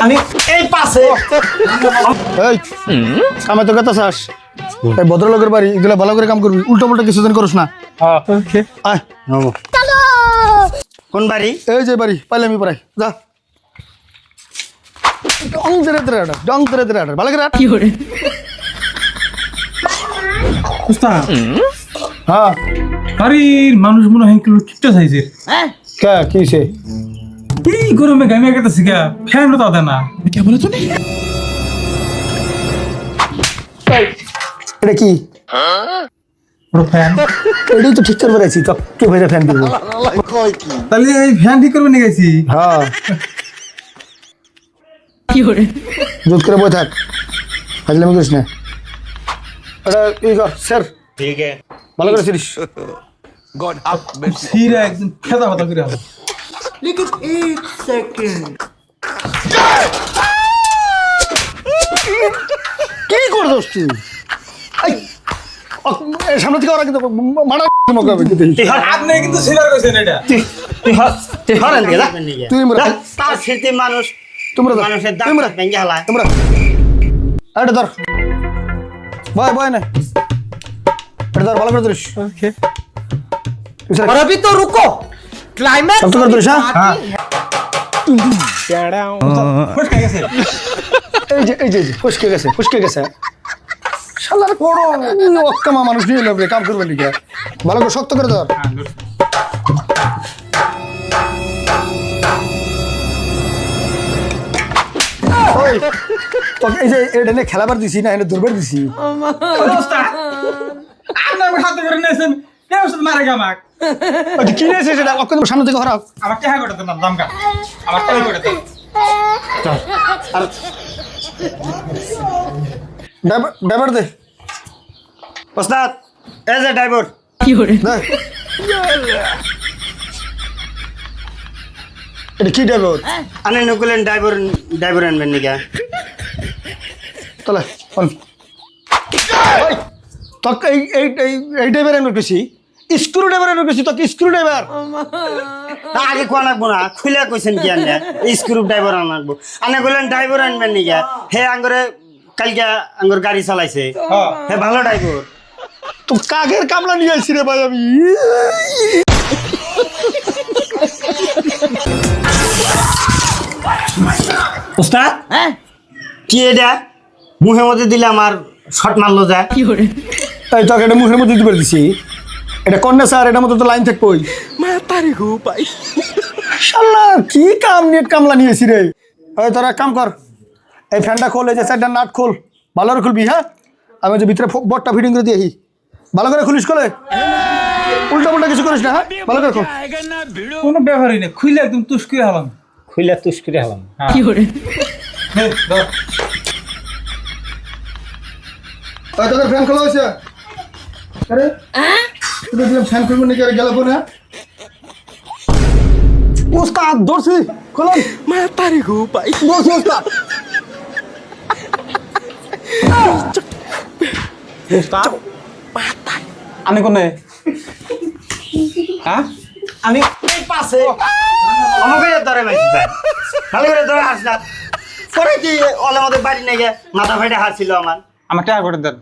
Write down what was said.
আমি এই পাশে এই কামে তো কথা চাস এই ভদ্রলোকের বাড়ি এগুলো ভালো করে কাম করবি উল্টো পাল্টা কিছু দিন করিস না আয় কোন বাড়ি? এই যে বাড়ি পাইলে আমি পড়াই যা ডং তেরে তেরে ভালো করে কি করে উস্তাদ হ্যাঁ বাড়ির মানুষ মনে হয় একটু কিপটা সাইজের কে কিসে এই গরমে গামিয়া গেতেছি গা ফ্যান তো দেয় না কে বলে তো নেই এটা কি বড় ফ্যান এটাই তো ঠিক করে বেড়াইছি তো কে ভেজা ফ্যান দিব তাহলে এই ফ্যান ঠিক করবে নিয়ে গেছি হ্যাঁ কি করে জোর করে বই থাক ফাজলামি করিস না এটা ই কর স্যার ঠিক আছে ভালো করে ছিলিস সিরা একদম খেদা পাতা করে হবে लेकिन 1 सेकंड কি করে দোষ তুই এই সামনে থেকে ওরা কিন্তু মারা মগে হবে কিন্তু আপনি কিন্তু সিরার কইছেন এটা তুই হরেন গেলা তুই মরা তার স্মৃতি মানুষ তোমরা মানুষের দাম তোমরা ভেঙে হালায় তোমরা এটা ধর বয় বয় না এটা ধর ভালো করে ধরিস ওকে और अभी तो रुको क्लाइमैक्स সব তো করে ধরিস হ্যাঁ খুশ খাই গেছে এই যে ফুসকে গেছে শালার বড় অক্কামা মানুষ নিয়ে এলো রে কাম করবে লিখে ভালো করে শক্ত করে ধর ওই তোকে এই যে এটা নিয়ে খেলাবার দিছি না এটা দুর্বার দিছি উস্তাদ আপনি আমার হাতে করে নিয়েছেন কে ওষুধ মারে গামাক ওই কি নিয়েছে সেটা অক্কা সামনে থেকে হরাও আমার টাকা করে দেন দামকা আমার টাকা করে দেন ড্রাইভার দে ওস্তাদ এই যে ড্রাইভার কি করে দে এটা কি ড্রাইভার আনে নকুলেন ড্রাইভার আনবেন নিকা তাহলে ফোন তোকে এই ড্রাইভার আমি বেশি স্ক্রু ড্রাইভার আমি বেশি তোকে স্ক্রু ড্রাইভার আগে কোয়া লাগবো না খুলে কইছেন কি আনে স্ক্রু ড্রাইভার আনবো আনে কইলেন ড্রাইভার আনবেন নিকা হে আঙ্গরে কালকে আঙ্গর গাড়ি চালাইছে হে ভালো ড্রাইভার তো কাগের কামলা নিয়ে আসছি রে ভাই আমি ওস্তাদ কি এটা মুখের মধ্যে দিলে আমার শট মারলো যায় কি করে এই তোকে এটা মুখের মধ্যে দিতে দিছি এটা কন্যা স্যার এটার মধ্যে তো লাইন থাকবোই শালা কি কাম নিয়ে কামলা নিয়েছি রে ওই তোরা এক কাম কর এই ফ্যানটা খোল এই যে সাইডটা নাট খোল ভালো করে খুলবি হ্যাঁ আমি যে ভিতরে বটটা ফিটিং করে দিয়ে ভালো করে খুলিস খোলে উল্টা পুল্টা কিছু করিস না হ্যাঁ ভালো করে খোল কোনো ব্যাপারই নেই খুইলে একদম তুস করে হলাম খুইলা তুস করে হলাম কি করে নে ধর ওই তোদের ফ্যান খোলা হয়েছে আরে তুই দিলাম ফ্যান খুলবো নাকি আর গেল না ওস্তাদ দর্শি খোলন মাতারি গো ভাই দর্শি ওস্তাদ উস্তাদ আমি কোনে হ্যাঁ আমি এই পাশে আমাকে ধরে মাইছি ভাই ভালো করে ধরে হাস না পরে কি ওলা আমাদের বাড়ি নিয়ে গিয়ে মাথা ফাইটে হাসছিল আমার আমার টাকা করে দেন